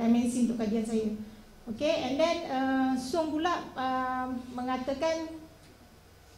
dimensi untuk kajian saya. Okay, and then Sung pula mengatakan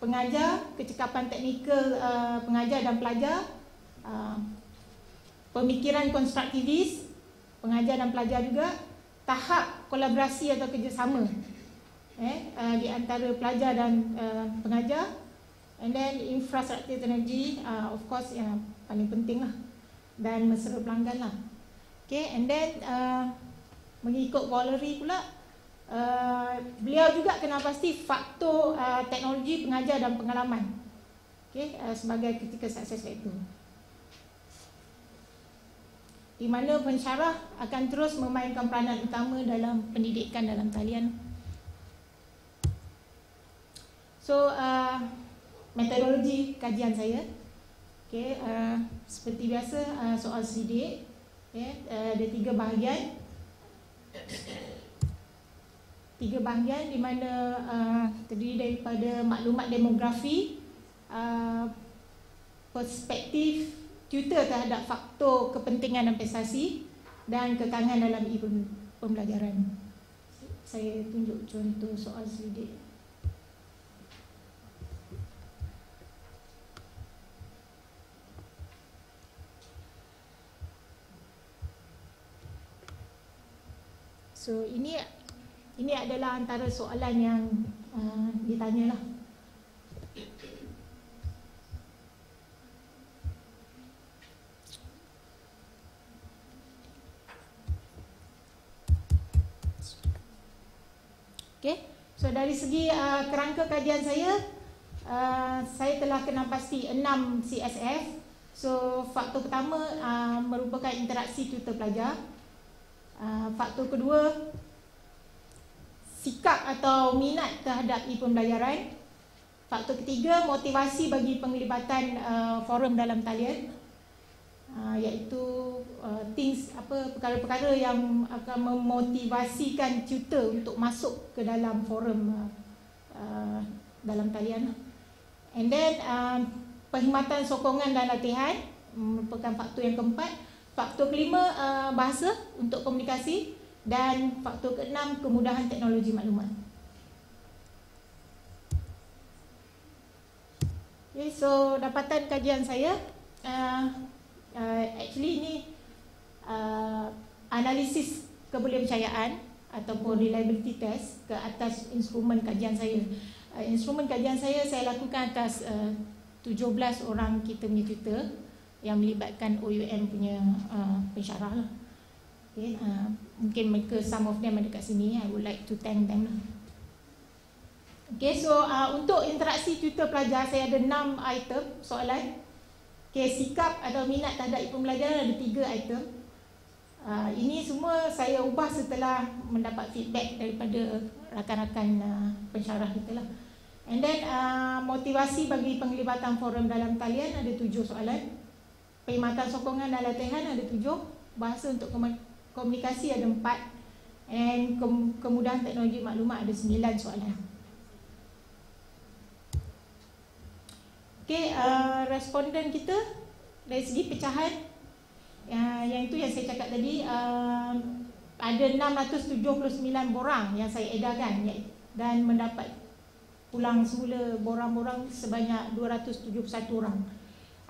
pengajar, kecekapan teknikal pengajar dan pelajar, pemikiran konstruktivis pengajar dan pelajar juga, tahap kolaborasi atau kerjasama di antara pelajar dan pengajar, and then infrastruktur teknologi, of course yang paling penting lah, dan mesra pelanggan lah. Okay, and then mengikut Valerie pula, beliau juga kena pasti faktor teknologi, pengajar dan pengalaman, okay, sebagai critical success factor, di mana pensyarah akan terus memainkan peranan utama dalam pendidikan dalam talian. So metodologi kajian saya, okay, seperti biasa soal sidik, okay, ada tiga bahagian di mana terdiri daripada maklumat demografi, perspektif tutor terhadap faktor kepentingan dan prestasi, dan kekangan dalam pembelajaran. Saya tunjuk contoh soal selidik. So ini adalah antara soalan yang ditanyalah. Okay, so dari segi kerangka kajian saya telah kenal pasti 6 CSF. So faktor pertama merupakan interaksi tutor pelajar. Faktor kedua, sikap atau minat terhadap pembelajaran. Faktor ketiga, motivasi bagi penglibatan forum dalam talian, iaitu perkara-perkara yang akan memotivasikan tutor untuk masuk ke dalam forum dalam talian. And then perkhidmatan sokongan dan latihan merupakan faktor yang keempat. Faktor kelima, bahasa untuk komunikasi, dan faktor keenam, kemudahan teknologi maklumat. Okay, so dapatan kajian saya, actually ini analisis kebolepercayaan ataupun reliability test ke atas instrumen kajian saya. Instrumen kajian saya lakukan atas 17 orang kita punya tutor yang melibatkan OUM punya pensyarah lah. Okay, mungkin mereka, some of them ada kat sini. I would like to thank them lah. Okay, so untuk interaksi tutor pelajar saya ada 6 item soalan. Okay, sikap atau minat terhadap pembelajaran ada 3 item. Ini semua saya ubah setelah mendapat feedback daripada rakan-rakan pensyarah kita lah. And then motivasi bagi penglibatan forum dalam talian ada 7 soalan. Perkhidmatan sokongan dan latihan ada 7. Bahasa untuk komunikasi ada 4. And kemudahan teknologi maklumat ada 9 soalan. Okay, responden kita dari segi pecahan, yang itu yang saya cakap tadi, ada 679 borang yang saya edarkan, dan mendapat pulang semula borang-borang sebanyak 271 orang.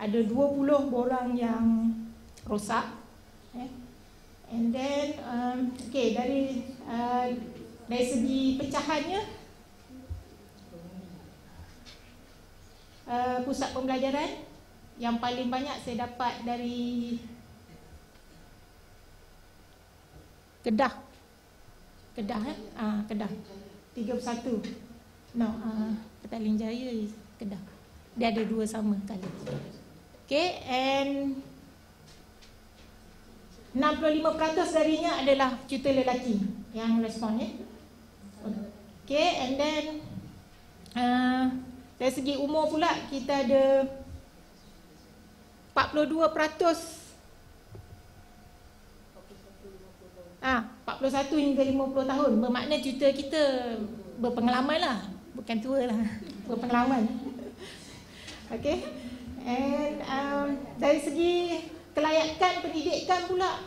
Ada 20 borang yang rosak. And then okay, dari segi pecahannya, pusat pembelajaran yang paling banyak saya dapat dari Kedah. Kedah 31. No, Petaling Jaya Kedah. Dia ada 2 sama kali. Okay, and 65% darinya adalah tutor lelaki yang respon. Okay, and then dari segi umur pula kita ada 42%. 41 hingga 50 tahun. Bermakna tutor kita berpengalaman lah, bukan tua lah, berpengalaman. Okay, and dari segi kelayakan pendidikan pula,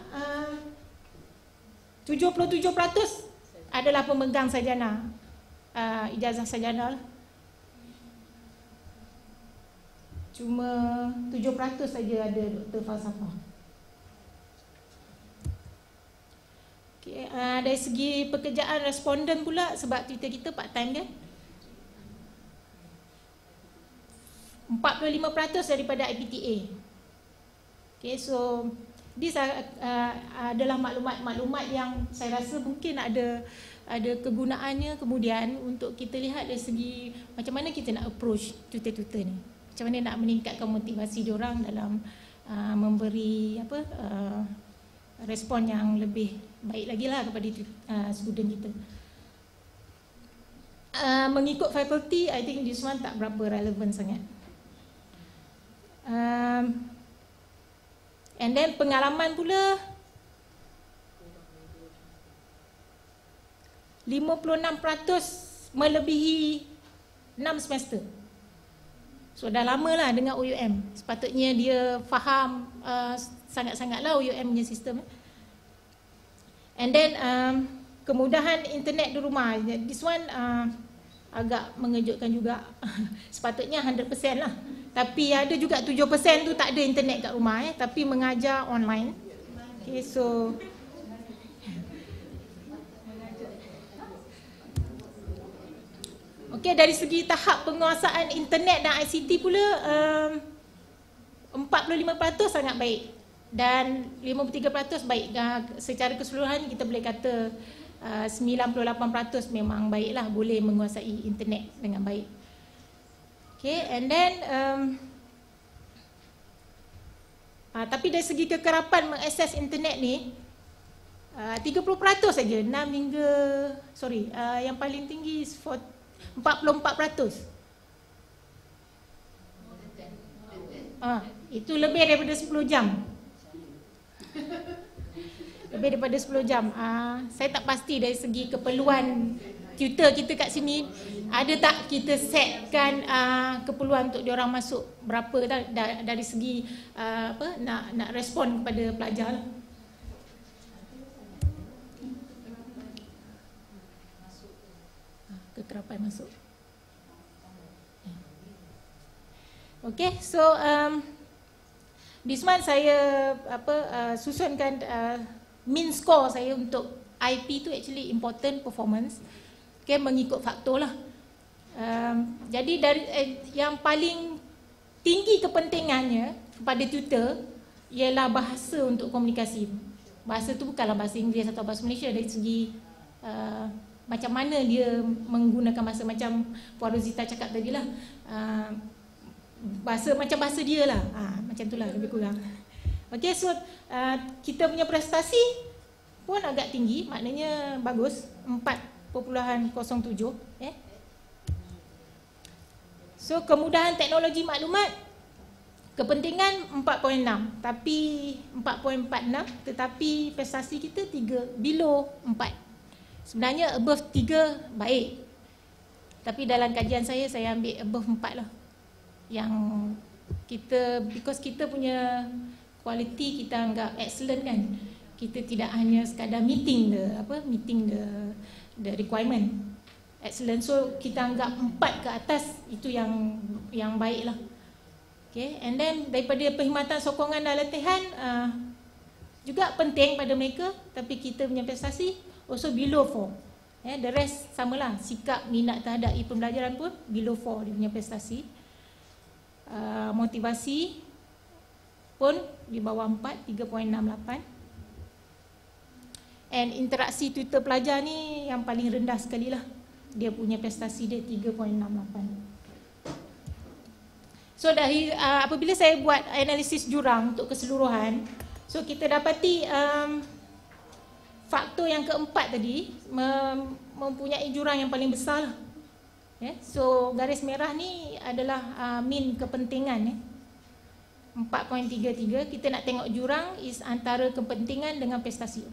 77% adalah pemegang sarjana, ijazah sarjana lah. Cuma 7% saja ada doktor falsafah. Okay, dari segi pekerjaan responden pula, sebab Twitter kita part time kan, 45% daripada IPTA. Okay, so this adalah maklumat-maklumat yang saya rasa mungkin ada kegunaannya kemudian untuk kita lihat dari segi macam mana kita nak approach Twitter ni. Macam mana nak meningkatkan motivasi diorang dalam memberi respon yang lebih baik lagi lah kepada student kita. Mengikut faculty, I think this one tak berapa relevan sangat. And then pengalaman pula 56% melebihi 6 semester. So dah lama lah dengan OUM. Sepatutnya dia faham sangat-sangatlah OUM punya sistem. And then kemudahan internet di rumah. This one agak mengejutkan juga. Sepatutnya 100% lah. Tapi ada juga 7% tu tak ada internet kat rumah tapi mengajar online. Okay, so okay, dari segi tahap penguasaan internet dan ICT pula 45% sangat baik dan 53% baik. Secara keseluruhan kita boleh kata 98% memang baiklah, boleh menguasai internet dengan baik. Okay, and then tapi dari segi kekerapan mengakses internet ni 30% saja, 6 hingga yang paling tinggi 44%. Itu lebih daripada 10 jam. Lebih daripada 10 jam. Saya tak pasti dari segi keperluan tutor kita kat sini, ada tak kita setkan keperluan untuk diorang masuk berapa dari segi nak respon kepada pelajar. Kekerapan masuk. Okay, so this month saya susunkan mean score saya untuk IP tu actually important performance. Okay, mengikut faktor lah. Jadi dari yang paling tinggi kepentingannya kepada tutor ialah bahasa untuk komunikasi. Bahasa tu bukanlah bahasa Inggeris atau bahasa Malaysia, dari segi macam mana dia menggunakan bahasa, macam Puan Rosita cakap tadi lah, bahasa macam bahasa dia lah, macam tu lah lebih kurang. Okay, so kita punya prestasi pun agak tinggi, maknanya bagus, 4.07. So kemudahan teknologi maklumat, kepentingan 4.6, tapi 4.46, tetapi prestasi kita 3, below 4. Sebenarnya above 3 baik, tapi dalam kajian saya ambil above 4 lah. Yang kita, because kita punya quality kita anggap excellent kan. Kita tidak hanya sekadar meeting the requirement excellent. So kita anggap 4 ke atas itu yang baik lah. Okay, and then daripada perkhidmatan sokongan dan latihan juga penting pada mereka, tapi kita punya prestasi also below 4. The rest samalah, sikap minat terhadap pembelajaran pun below 4 dia punya prestasi. Motivasi pun di bawah 4, 3.68. And interaksi tutor pelajar ni yang paling rendah sekali lah. Dia punya prestasi dia 3.68. So dari apabila saya buat analisis jurang untuk keseluruhan, so kita dapati faktor yang keempat tadi mempunyai jurang yang paling besar lah. So garis merah ni adalah mean kepentingan 4.33. Kita nak tengok jurang is antara kepentingan dengan prestasi.